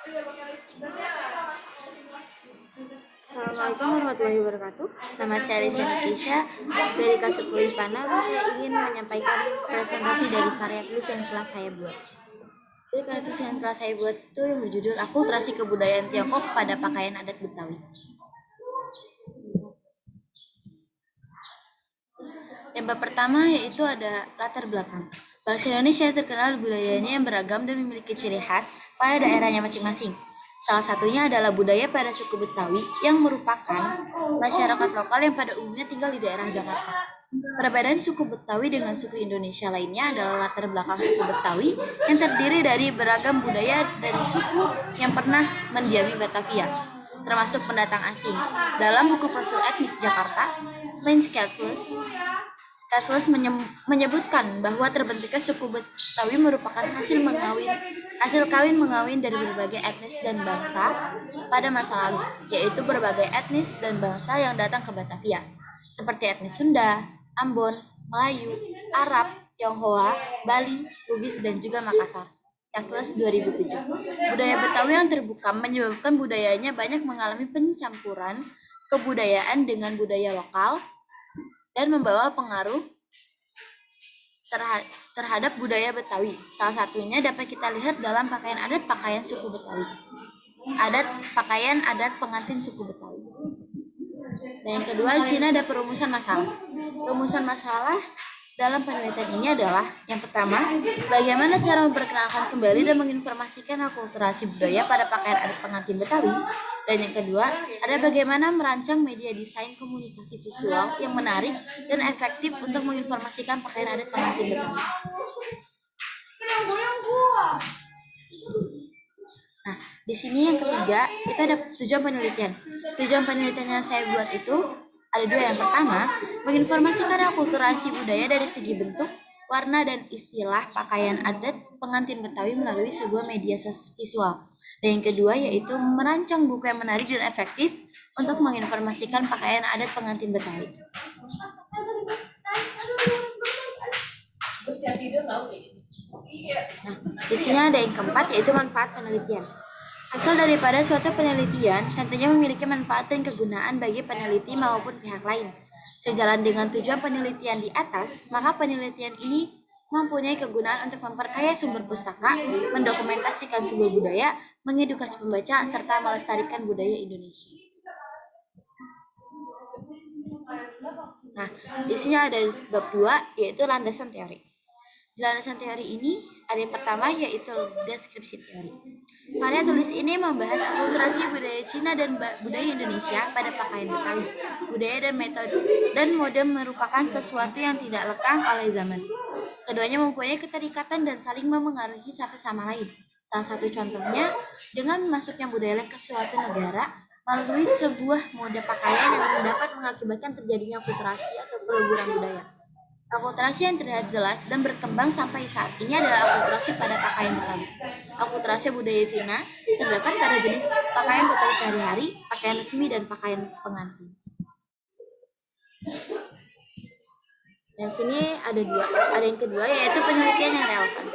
Assalamualaikum warahmatullahi wabarakatuh. Nama saya Alicia Nikisha dari kelas 10 IPA 6. Saya ingin menyampaikan presentasi dari karya tulis yang telah saya buat. Jadi karya tulis yang telah saya buat itu berjudul Akulturasi Kebudayaan Tiongkok pada Pakaian Adat Betawi. Yang pertama yaitu ada latar belakang. Bangsa Indonesia terkenal budayanya yang beragam dan memiliki ciri khas pada daerahnya masing-masing. Salah satunya adalah budaya pada suku Betawi yang merupakan masyarakat lokal yang pada umumnya tinggal di daerah Jakarta. Perbedaan suku Betawi dengan suku Indonesia lainnya adalah latar belakang suku Betawi yang terdiri dari beragam budaya dari suku yang pernah mendiami Batavia, termasuk pendatang asing. Dalam buku Profil Etnik Jakarta, Lins Catless menyebutkan bahwa terbentuknya suku Betawi merupakan hasil kawin mengawin dari berbagai etnis dan bangsa pada masa lalu, yaitu berbagai etnis dan bangsa yang datang ke Batavia, seperti etnis Sunda, Ambon, Melayu, Arab, Tionghoa, Bali, Bugis, dan juga Makassar. Castless 2007. Budaya Betawi yang terbuka menyebabkan budayanya banyak mengalami pencampuran kebudayaan dengan budaya lokal dan membawa pengaruh terhadap budaya Betawi. Salah satunya dapat kita lihat dalam pakaian suku Betawi. Pakaian adat pengantin suku Betawi. Dan yang kedua, di sini ada perumusan masalah. Rumusan masalah dalam penelitian ini adalah yang pertama, bagaimana cara memperkenalkan kembali dan menginformasikan akulturasi budaya pada pakaian adat pengantin Betawi. Dan yang kedua, ada bagaimana merancang media desain komunikasi visual yang menarik dan efektif untuk menginformasikan pakaian adat pengantin Betawi. Nah, di sini yang ketiga, itu ada tujuan penelitian. Tujuan penelitian yang saya buat itu ada dua. Yang pertama, menginformasikan akulturasi budaya dari segi bentuk, warna, dan istilah pakaian adat pengantin Betawi melalui sebuah media visual. Dan yang kedua yaitu merancang buku yang menarik dan efektif untuk menginformasikan pakaian adat pengantin Betawi. Nah, di sini ada yang keempat yaitu manfaat penelitian. Hasil daripada suatu penelitian tentunya memiliki manfaat dan kegunaan bagi peneliti maupun pihak lain. Sejalan dengan tujuan penelitian di atas, maka penelitian ini mempunyai kegunaan untuk memperkaya sumber pustaka, mendokumentasikan sebuah budaya, mengedukasi pembaca, serta melestarikan budaya Indonesia. Nah, di sini ada bab 2 yaitu landasan teori. Di landasan teori ini ada yang pertama yaitu deskripsi teori. Karya tulis ini membahas akulturasi budaya Cina dan budaya Indonesia pada pakaian Betawi. Budaya dan metode dan mode merupakan sesuatu yang tidak lekang oleh zaman. Keduanya mempunyai keterikatan dan saling memengaruhi satu sama lain. Salah satu contohnya dengan masuknya budaya lain ke suatu negara melalui sebuah mode pakaian yang dapat mengakibatkan terjadinya akulturasi atau peleburan budaya. Akulturasi yang terlihat jelas dan berkembang sampai saat ini adalah akulturasi pada pakaian Betawi. Akulturasi budaya Cina terdapat pada jenis pakaian Betawi sehari-hari, pakaian resmi, dan pakaian pengantin. Dan sini ada yang kedua yaitu penelitian yang relevan.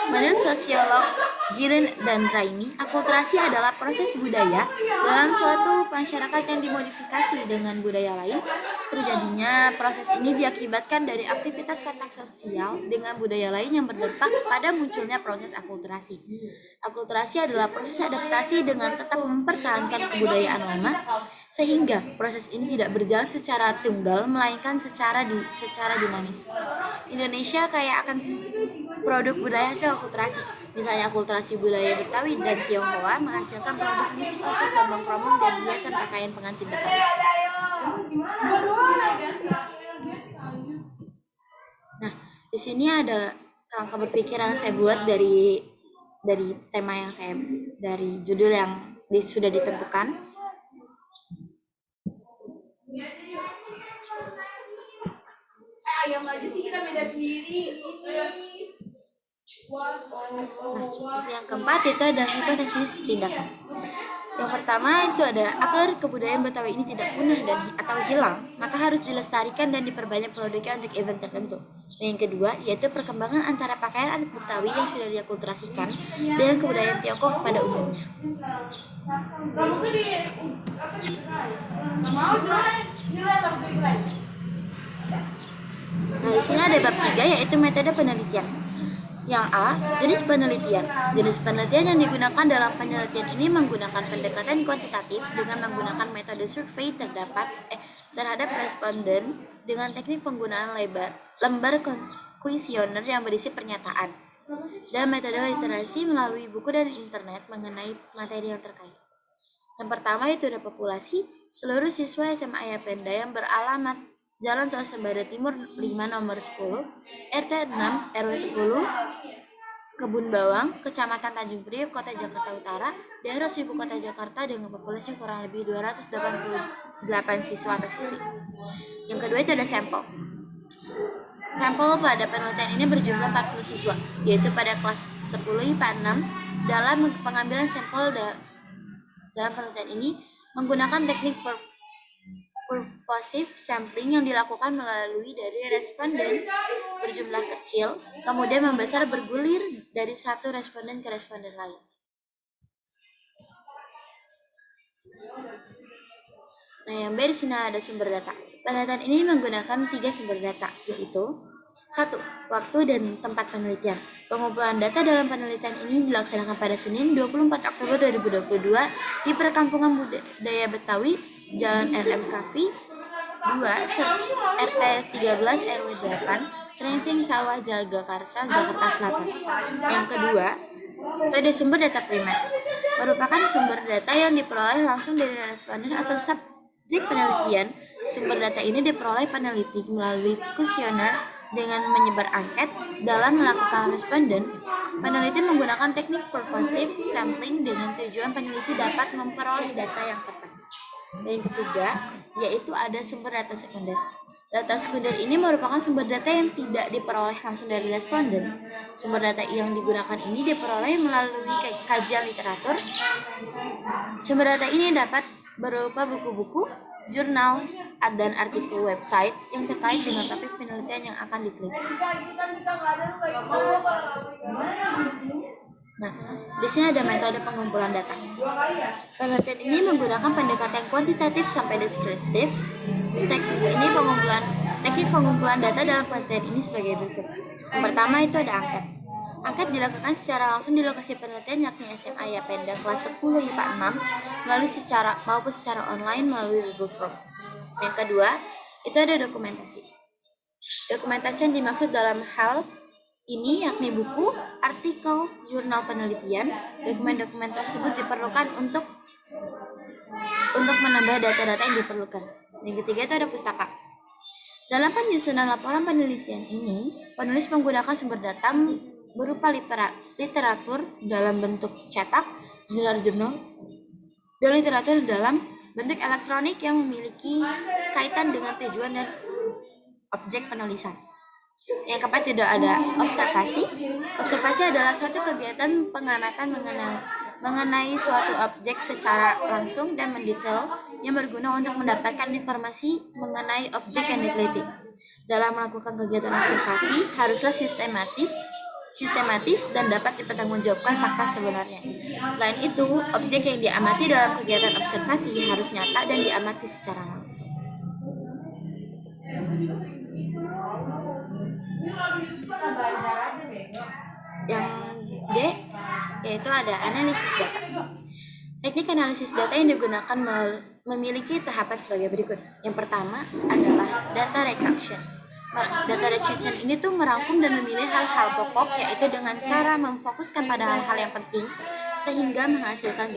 Menurut sosiolog Gillen dan Raimi, akulturasi adalah proses budaya dalam suatu masyarakat yang dimodifikasi dengan budaya lain. Terjadinya proses ini diakibatkan dari aktivitas kontak sosial dengan budaya lain yang berdampak pada munculnya proses akulturasi. Akulturasi adalah proses adaptasi dengan tetap mempertahankan kebudayaan lama, sehingga proses ini tidak berjalan secara tunggal, melainkan secara dinamis. Indonesia kaya akan produk budaya hasil akulturasi. Misalnya akulturasi budaya Betawi dan Tionghoa menghasilkan produk musik, orkes, gambang kromong, dan hiasan pakaian pengantin Betawi. Nah, di sini ada kerangka berpikir yang saya buat dari tema yang dari judul yang sudah ditentukan. Yang maju sih kita beda sendiri. Nah, yang keempat itu ada hipotesis tindakan. Yang pertama itu ada agar kebudayaan Betawi ini tidak punah atau hilang, maka harus dilestarikan dan diperbanyak produknya untuk event tertentu. Dan yang kedua, yaitu perkembangan antara pakaian adat Betawi yang sudah diakulturasikan dengan kebudayaan Tiongkok pada umumnya. Nah, di sini ada bab 3 yaitu metode penelitian. Yang A, jenis penelitian. Jenis penelitian yang digunakan dalam penelitian ini menggunakan pendekatan kuantitatif dengan menggunakan metode survei terhadap responden dengan teknik penggunaan lembar kuesioner yang berisi pernyataan dan metode literasi melalui buku dan internet mengenai materi yang terkait. Yang pertama itu ada populasi. Seluruh siswa SMA Ayapenda yang beralamat Jalan Swasembada Timur 5 nomor 10, RT 6, RW 10, Kebun Bawang, Kecamatan Tanjung Priok, Kota Jakarta Utara, daerah ibu kota Jakarta dengan populasi kurang lebih 288 siswa atau siswi. Yang kedua itu ada sampel. Sampel pada penelitian ini berjumlah 40 siswa, yaitu pada kelas 10 IPA 6. Dalam pengambilan sampel dalam penelitian ini menggunakan teknik purposive sampling yang dilakukan melalui dari responden berjumlah kecil, kemudian membesar bergulir dari satu responden ke responden lain. Nah, yang B di sini ada sumber data. Penelitian ini menggunakan 3 sumber data, yaitu 1. Waktu dan tempat penelitian. Pengumpulan data dalam penelitian ini dilaksanakan pada Senin 24 Oktober 2022 di Perkampungan Budaya Betawi, Jalan RM Kafi 2, RT 13 RW 8, Srengseng Sawah Jagakarsa, Jakarta Selatan. Yang kedua, itu ada sumber data primer. Merupakan sumber data yang diperoleh langsung dari responden atau subjek penelitian. Sumber data ini diperoleh peneliti melalui kuesioner dengan menyebar angket. Dalam melakukan responden, peneliti menggunakan teknik purposive sampling dengan tujuan peneliti dapat memperoleh data yang tepat. Dan yang ketiga, yaitu ada sumber data sekunder. Data sekunder ini merupakan sumber data yang tidak diperoleh langsung dari responden. Sumber data yang digunakan ini diperoleh melalui kajian literatur. Sumber data ini dapat berupa buku-buku, jurnal, dan artikel website yang terkait dengan topik penelitian yang akan diteliti. Nah, di sini ada metode pengumpulan data. Penelitian ini menggunakan pendekatan kuantitatif sampai deskriptif. Teknik pengumpulan data dalam penelitian ini sebagai berikut. Yang pertama itu ada angket. Angket dilakukan secara langsung di lokasi penelitian yakni SMA Ayapenda kelas 10 IPA 6 maupun secara online melalui Google Form. Yang kedua, itu ada dokumentasi. Dokumentasi yang dimaksud dalam hal ini yakni buku, artikel, jurnal penelitian. Dokumen-dokumen tersebut diperlukan untuk menambah data-data yang diperlukan. Yang ketiga itu ada pustaka. Dalam penyusunan laporan penelitian ini, penulis menggunakan sumber data berupa literatur dalam bentuk cetak, jurnal-jurnal, dan literatur dalam bentuk elektronik yang memiliki kaitan dengan tujuan dan objek penulisan. Yang keempat tidak ada observasi. Observasi adalah suatu kegiatan pengamatan mengenai suatu objek secara langsung dan mendetail yang berguna untuk mendapatkan informasi mengenai objek yang diteliti. Dalam melakukan kegiatan observasi haruslah sistematis dan dapat dipertanggungjawabkan fakta sebenarnya. Selain itu, objek yang diamati dalam kegiatan observasi harus nyata dan diamati secara langsung. Yang D yaitu ada analisis data. Teknik analisis data yang digunakan memiliki tahapan sebagai berikut. Yang pertama adalah data recollection. Data recollection ini tuh merangkum dan memilih hal-hal pokok, yaitu dengan cara memfokuskan pada hal-hal yang penting sehingga menghasilkan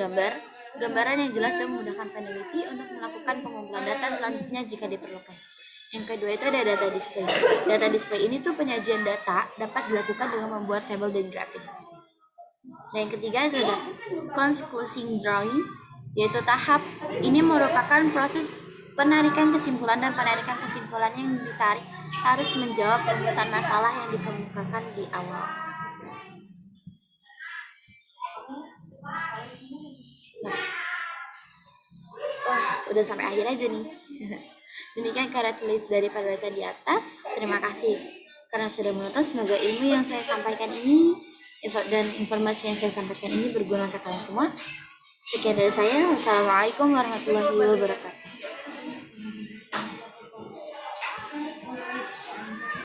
gambaran yang jelas dan memudahkan peneliti untuk melakukan pengumpulan data selanjutnya jika diperlukan. Yang kedua itu ada data display. Data display ini tuh penyajian data dapat dilakukan dengan membuat tabel dan grafik. Dan yang ketiga itu ada concluding drawing, yaitu tahap ini merupakan proses penarikan kesimpulan, dan penarikan kesimpulan yang ditarik harus menjawab rumusan masalah yang dikemukakan di awal. Udah sampai akhir aja nih. Demikian karya tulis dari penelitian di atas. Terima kasih. karena sudah menonton. Semoga ilmu yang saya sampaikan ini dan informasi yang saya sampaikan ini berguna untuk kalian semua. Sekian dari saya. Wassalamualaikum warahmatullahi wabarakatuh.